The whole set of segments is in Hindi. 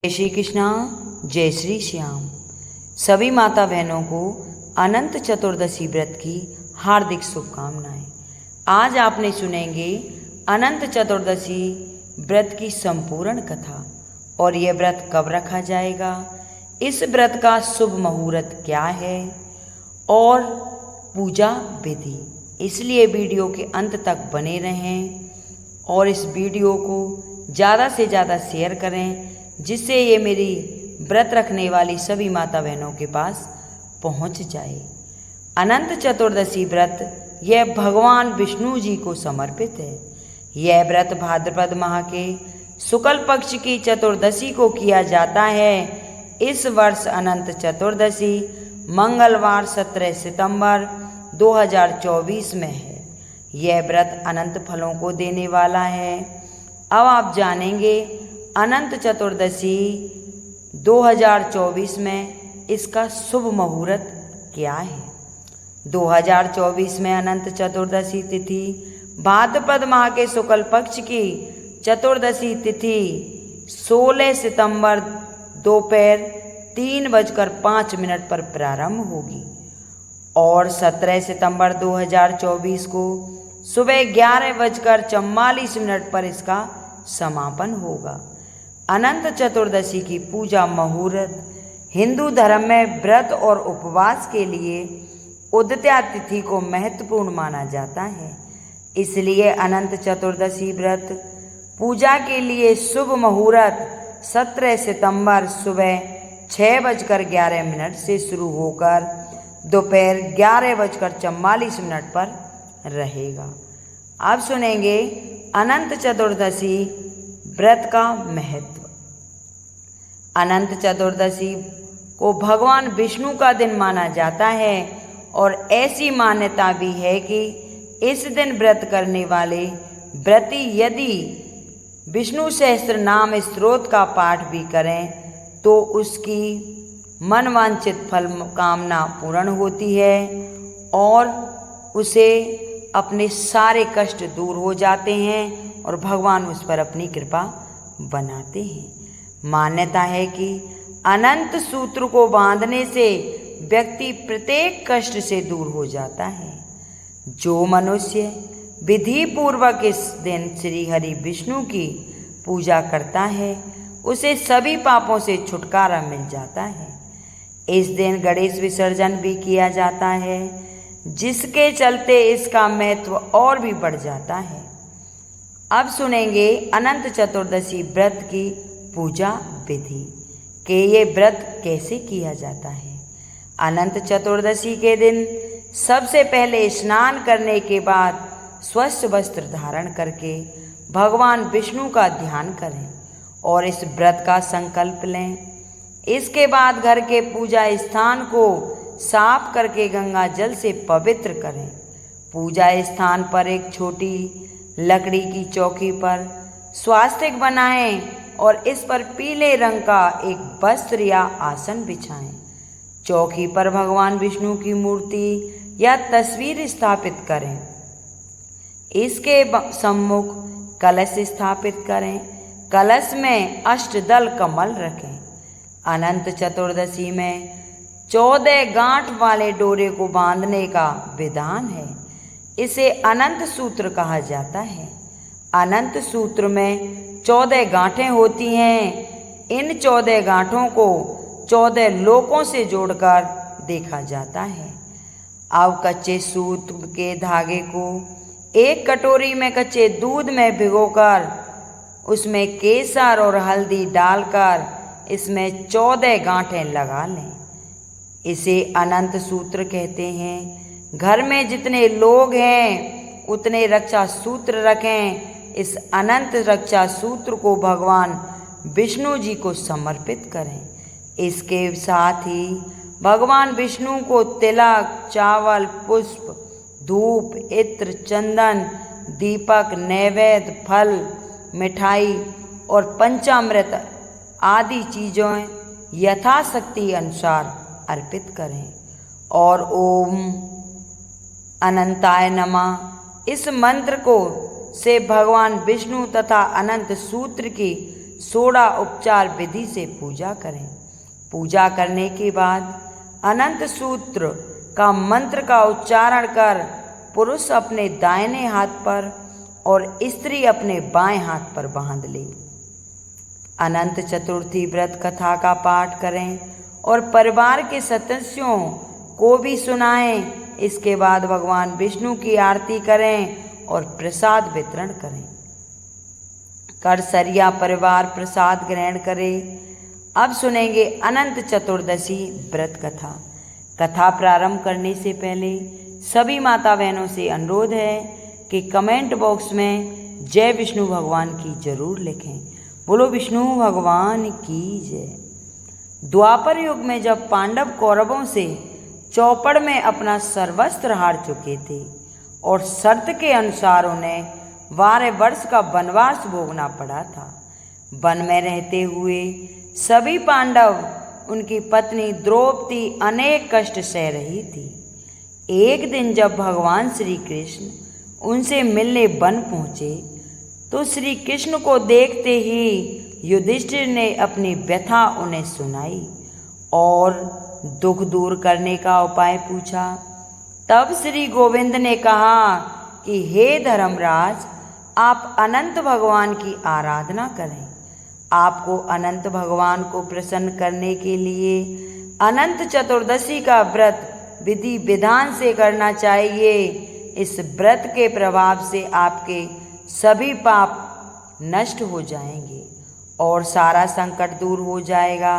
जय श्री कृष्णा, जय श्री श्याम। सभी माता बहनों को अनंत चतुर्दशी व्रत की हार्दिक शुभकामनाएं। आज आपने सुनेंगे अनंत चतुर्दशी व्रत की संपूर्ण कथा और यह व्रत कब रखा जाएगा, इस व्रत का शुभ मुहूर्त क्या है और पूजा विधि। इसलिए वीडियो के अंत तक बने रहें और इस वीडियो को ज़्यादा से ज़्यादा शेयर करें, जिससे ये मेरी व्रत रखने वाली सभी माता बहनों के पास पहुंच जाए। अनंत चतुर्दशी व्रत यह भगवान विष्णु जी को समर्पित है। यह व्रत भाद्रपद माह के शुक्ल पक्ष की चतुर्दशी को किया जाता है। इस वर्ष अनंत चतुर्दशी मंगलवार 17 सितंबर 2024 में है। यह व्रत अनंत फलों को देने वाला है। अब आप जानेंगे अनंत चतुर्दशी 2024 में इसका शुभ मुहूर्त क्या है। 2024 में अनंत चतुर्दशी तिथि भाद्रपद माह के शुक्ल पक्ष की चतुर्दशी तिथि 16 सितंबर दोपहर 3:05 पर प्रारंभ होगी और 17 सितंबर 2024 को सुबह 11:44 पर इसका समापन होगा। अनंत चतुर्दशी की पूजा मुहूर्त हिंदू धर्म में व्रत और उपवास के लिए उदिता तिथि को महत्वपूर्ण माना जाता है। इसलिए अनंत चतुर्दशी व्रत पूजा के लिए शुभ मुहूर्त 17 सितंबर सुबह 6:11 से शुरू होकर दोपहर 11:44 पर रहेगा। अब सुनेंगे अनंत चतुर्दशी व्रत का महत्व। अनंत चतुर्दशी को भगवान विष्णु का दिन माना जाता है और ऐसी मान्यता भी है कि इस दिन व्रत करने वाले व्रती यदि विष्णु सहस्त्र नाम स्तोत्र का पाठ भी करें तो उसकी मनवांछित फल कामना पूर्ण होती है और उसे अपने सारे कष्ट दूर हो जाते हैं और भगवान उस पर अपनी कृपा बनाते हैं। मान्यता है कि अनंत सूत्र को बांधने से व्यक्ति प्रत्येक कष्ट से दूर हो जाता है। जो मनुष्य विधि पूर्वक इस दिन श्री हरि विष्णु की पूजा करता है उसे सभी पापों से छुटकारा मिल जाता है। इस दिन गणेश विसर्जन भी किया जाता है, जिसके चलते इसका महत्व और भी बढ़ जाता है। अब सुनेंगे अनंत चतुर्दशी व्रत की पूजा विधि कि ये व्रत कैसे किया जाता है। अनंत चतुर्दशी के दिन सबसे पहले स्नान करने के बाद स्वच्छ वस्त्र धारण करके भगवान विष्णु का ध्यान करें और इस व्रत का संकल्प लें। इसके बाद घर के पूजा स्थान को साफ करके गंगा जल से पवित्र करें। पूजा स्थान पर एक छोटी लकड़ी की चौकी पर स्वास्तिक बनाएं और इस पर पीले रंग का एक वस्त्र या आसन बिछाएं। चौकी पर भगवान विष्णु की मूर्ति या तस्वीर स्थापित करें। इसके सम्मुख कलश स्थापित करें। कलश में अष्टदल कमल रखें। अनंत चतुर्दशी में 14 गांठ वाले डोरे को बांधने का विधान है। इसे अनंत सूत्र कहा जाता है। अनंत सूत्र में 14 गांठें होती हैं। इन 14 गांठों को 14 लोकों से जोड़कर देखा जाता है। अब कच्चे सूत्र के धागे को एक कटोरी में कच्चे दूध में भिगोकर उसमें केसर और हल्दी डालकर इसमें 14 गांठें लगा लें। इसे अनंत सूत्र कहते हैं। घर में जितने लोग हैं उतने रक्षा सूत्र रखें। इस अनंत रक्षा सूत्र को भगवान विष्णु जी को समर्पित करें। इसके साथ ही भगवान विष्णु को तिलक, चावल, पुष्प, धूप, इत्र, चंदन, दीपक, नैवेद्य, फल, मिठाई और पंचामृत आदि चीज़ों यथाशक्ति अनुसार अर्पित करें और ओम अनंताय नमः इस मंत्र को से भगवान विष्णु तथा अनंत सूत्र की 16 उपचार विधि से पूजा करें। पूजा करने के बाद अनंत सूत्र का मंत्र का उच्चारण कर पुरुष अपने दाहिने हाथ पर और स्त्री अपने बाएं हाथ पर बांध ले। अनंत चतुर्थी व्रत कथा का पाठ करें और परिवार के सदस्यों को भी सुनाएं। इसके बाद भगवान विष्णु की आरती करें और प्रसाद वितरण करें। करसरिया परिवार प्रसाद ग्रहण करें। अब सुनेंगे अनंत चतुर्दशी व्रत कथा। कथा प्रारंभ करने से पहले सभी माता बहनों से अनुरोध है कि कमेंट बॉक्स में जय विष्णु भगवान की जरूर लिखें। बोलो विष्णु भगवान की जय। द्वापर युग में जब पांडव कौरवों से चौपड़ में अपना सर्वस्त्र हार चुके थे और शर्त के अनुसार उन्हें 12 वर्ष का वनवास भोगना पड़ा था। वन में रहते हुए सभी पांडव, उनकी पत्नी द्रौपदी अनेक कष्ट सह रही थी। एक दिन जब भगवान श्री कृष्ण उनसे मिलने वन पहुँचे तो श्री कृष्ण को देखते ही युधिष्ठिर ने अपनी व्यथा उन्हें सुनाई और दुख दूर करने का उपाय पूछा। तब श्री गोविंद ने कहा कि हे धर्मराज, आप अनंत भगवान की आराधना करें। आपको अनंत भगवान को प्रसन्न करने के लिए अनंत चतुर्दशी का व्रत विधि विधान से करना चाहिए। इस व्रत के प्रभाव से आपके सभी पाप नष्ट हो जाएंगे और सारा संकट दूर हो जाएगा।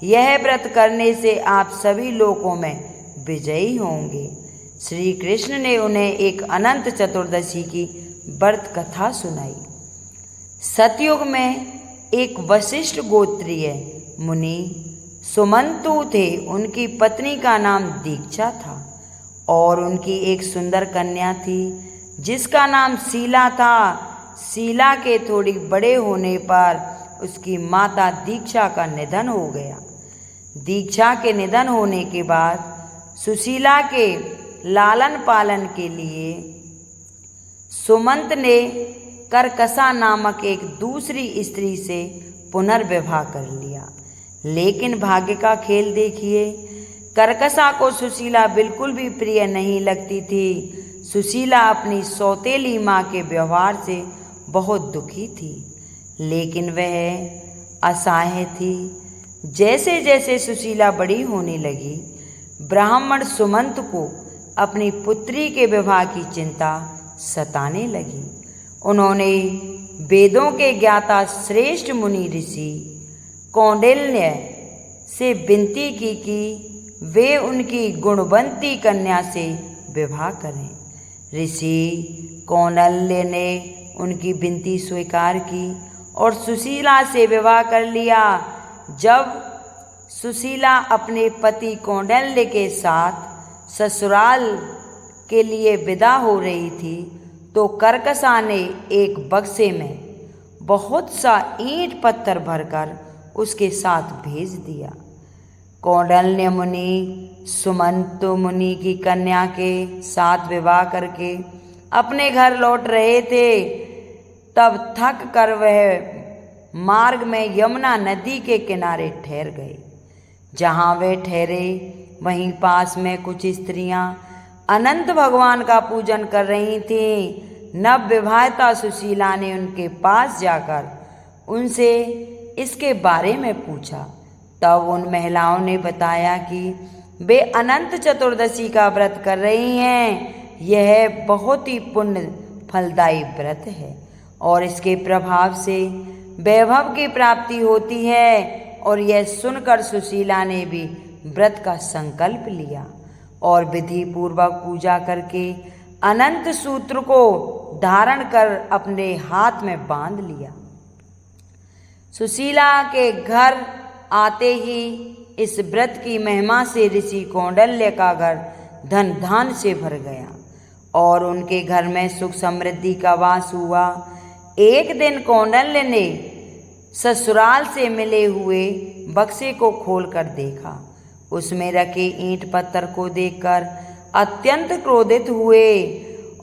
यह व्रत करने से आप सभी लोकों में विजयी होंगे। श्री कृष्ण ने उन्हें एक अनंत चतुर्दशी की व्रत कथा सुनाई। सतयुग में एक वशिष्ठ गोत्रीय मुनि सुमंतु थे। उनकी पत्नी का नाम दीक्षा था और उनकी एक सुंदर कन्या थी जिसका नाम शीला था। शीला के थोड़ी बड़े होने पर उसकी माता दीक्षा का निधन हो गया। दीक्षा के निधन होने के बाद सुशीला के लालन पालन के लिए सुमंत ने करकसा नामक एक दूसरी स्त्री से पुनर्विवाह कर लिया। लेकिन भाग्य का खेल देखिए, करकसा को सुशीला बिल्कुल भी प्रिय नहीं लगती थी। सुशीला अपनी सौतेली माँ के व्यवहार से बहुत दुखी थी, लेकिन वह असहाय थी। जैसे जैसे सुशीला बड़ी होने लगी, ब्राह्मण सुमंत को अपनी पुत्री के विवाह की चिंता सताने लगी। उन्होंने वेदों के ज्ञाता श्रेष्ठ मुनि ऋषि कौंडिल्य से विनती की कि वे उनकी गुणवंती कन्या से विवाह करें। ऋषि कौंडिल्य ने उनकी विनती स्वीकार की और सुशीला से विवाह कर लिया। जब सुशीला अपने पति कौंडिल्य के साथ ससुराल के लिए विदा हो रही थी तो करकसा ने एक बक्से में बहुत सा ईंट पत्थर भरकर उसके साथ भेज दिया। कौंडिल्य मुनि सुमंत मुनि की कन्या के साथ विवाह करके अपने घर लौट रहे थे। तब थक कर वह मार्ग में यमुना नदी के किनारे ठहर गए। जहाँ वे ठहरे वहीं पास में कुछ स्त्रियां अनंत भगवान का पूजन कर रही थीं। नव विवाहिता सुशीला ने उनके पास जाकर उनसे इसके बारे में पूछा। तब उन महिलाओं ने बताया कि वे अनंत चतुर्दशी का व्रत कर रही हैं। यह बहुत ही पुण्य फलदायी व्रत है और इसके प्रभाव से वैभव की प्राप्ति होती है। और यह सुनकर सुशीला ने भी व्रत का संकल्प लिया और विधि पूर्वक पूजा करके अनंत सूत्र को धारण कर अपने हाथ में बांध लिया। सुशीला के घर आते ही इस व्रत की महिमा से ऋषि कौंडिल्य का घर धन धान से भर गया और उनके घर में सुख समृद्धि का वास हुआ। एक दिन कौंडिल्य ने ससुराल से मिले हुए बक्से को खोलकर देखा। उसमें रखे ईंट पत्थर को देखकर अत्यंत क्रोधित हुए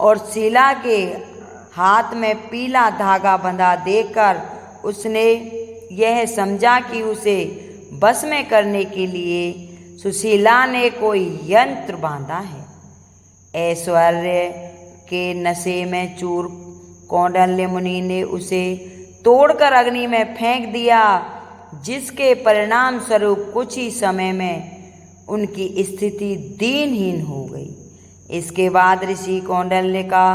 और शीला के हाथ में पीला धागा बंधा देखकर उसने यह समझा कि उसे बस में करने के लिए सुशीला ने कोई यंत्र बांधा है। ऐश्वर्य के नशे में चूर कौंडल्य मुनि ने उसे तोड़कर अग्नि में फेंक दिया, जिसके परिणाम स्वरूप कुछ ही समय में उनकी स्थिति दीनहीन हो गई। इसके बाद ऋषि कौंडल्य का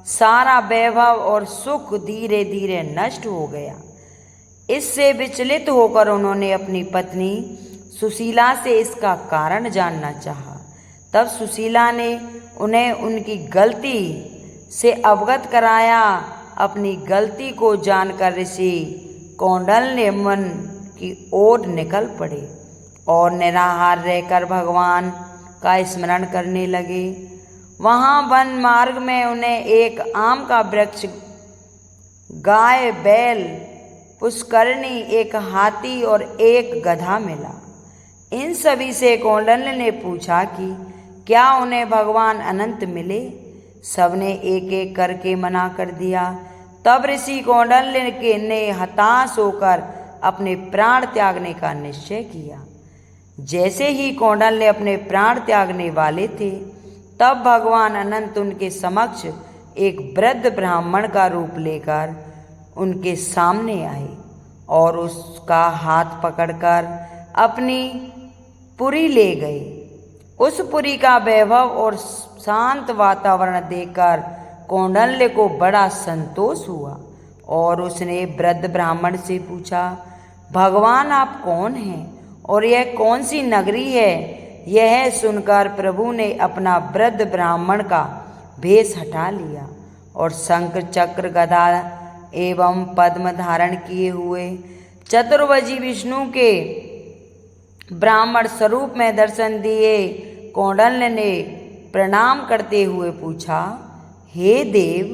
सारा वैभव और सुख धीरे धीरे नष्ट हो गया। इससे विचलित होकर उन्होंने अपनी पत्नी सुशीला से इसका कारण जानना चाहा। तब सुशीला ने उन्हें उनकी गलती से अवगत कराया। अपनी गलती को जानकर ऋषि कौंडल्य मन की ओर निकल पड़े और निराहार रहकर भगवान का स्मरण करने लगे। वहाँ वन मार्ग में उन्हें एक आम का वृक्ष, गाय, बैल, पुष्करणी, एक हाथी और एक गधा मिला। इन सभी से कौंडल्य ने पूछा कि क्या उन्हें भगवान अनंत मिले? सबने एक एक करके मना कर दिया। तब ऋषि कौंडल्य ने हताश होकर अपने प्राण त्यागने का निश्चय किया। जैसे ही कौंडल्य अपने प्राण त्यागने वाले थे, तब भगवान अनंत उनके समक्ष एक वृद्ध ब्राह्मण का रूप लेकर उनके सामने आए और उसका हाथ पकड़कर अपनी पुरी ले गए। उस पुरी का वैभव और शांत वातावरण देखकर कौंडल्य को बड़ा संतोष हुआ और उसने वृद्ध ब्राह्मण से पूछा, भगवान आप कौन हैं और यह कौन सी नगरी है? यह सुनकर प्रभु ने अपना वृद्ध ब्राह्मण का भेष हटा लिया और शंख, चक्र, गदा एवं पद्म धारण किए हुए चतुर्भुजी विष्णु के ब्राह्मण स्वरूप में दर्शन दिए। कौंडल्य ने प्रणाम करते हुए पूछा, हे देव,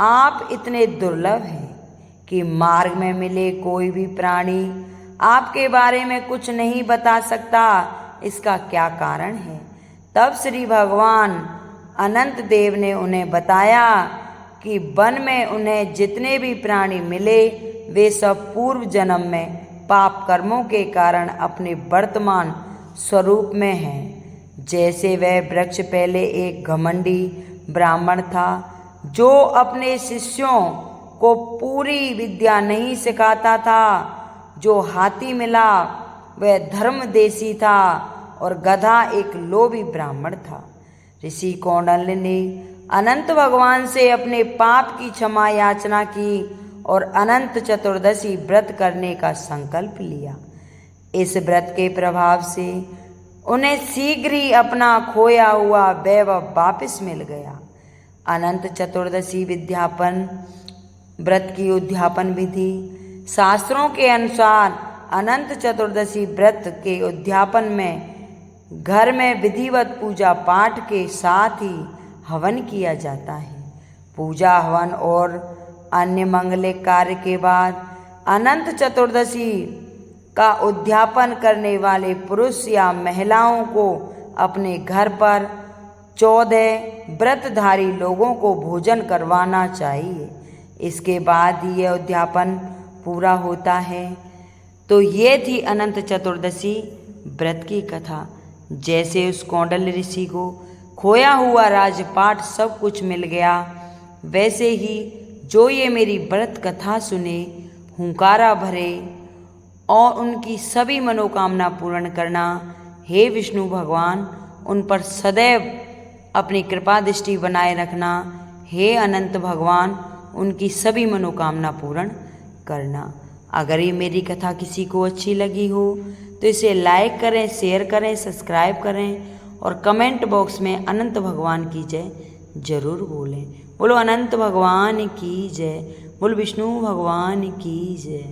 आप इतने दुर्लभ हैं कि मार्ग में मिले कोई भी प्राणी आपके बारे में कुछ नहीं बता सकता। इसका क्या कारण है? तब श्री भगवान अनंत देव ने उन्हें बताया कि वन में उन्हें जितने भी प्राणी मिले वे सब पूर्व जन्म में पाप कर्मों के कारण अपने वर्तमान स्वरूप में हैं। जैसे वह वृक्ष पहले एक घमंडी ब्राह्मण था जो अपने शिष्यों को पूरी विद्या नहीं सिखाता था। जो हाथी मिला वह धर्मदेशी था और गधा एक लोभी ब्राह्मण था। ऋषि कौंडल्य ने अनंत भगवान से अपने पाप की क्षमा याचना की और अनंत चतुर्दशी व्रत करने का संकल्प लिया। इस व्रत के प्रभाव से उन्हें शीघ्र ही अपना खोया हुआ वैभव वापस मिल गया। अनंत चतुर्दशी विद्यापन व्रत की उद्यापन विधि। शास्त्रों के अनुसार अनंत चतुर्दशी व्रत के उद्यापन में घर में विधिवत पूजा पाठ के साथ ही हवन किया जाता है। पूजा, हवन और अन्य मंगलिक कार्य के बाद अनंत चतुर्दशी का उद्यापन करने वाले पुरुष या महिलाओं को अपने घर पर 14 व्रतधारी लोगों को भोजन करवाना चाहिए। इसके बाद ही यह उद्यापन पूरा होता है। तो ये थी अनंत चतुर्दशी व्रत की कथा। जैसे उस कौंडल्य ऋषि को खोया हुआ राजपाट सब कुछ मिल गया, वैसे ही जो ये मेरी व्रत कथा सुने, हुंकारा भरे और उनकी सभी मनोकामना पूर्ण करना। हे विष्णु भगवान, उन पर सदैव अपनी कृपा दृष्टि बनाए रखना। हे अनंत भगवान, उनकी सभी मनोकामना पूर्ण करना। अगर ये मेरी कथा किसी को अच्छी लगी हो तो इसे लाइक करें, शेयर करें, सब्सक्राइब करें और कमेंट बॉक्स में अनंत भगवान की जय जरूर बोलें। बोलो अनंत भगवान की जय, बोलो विष्णु भगवान की जय।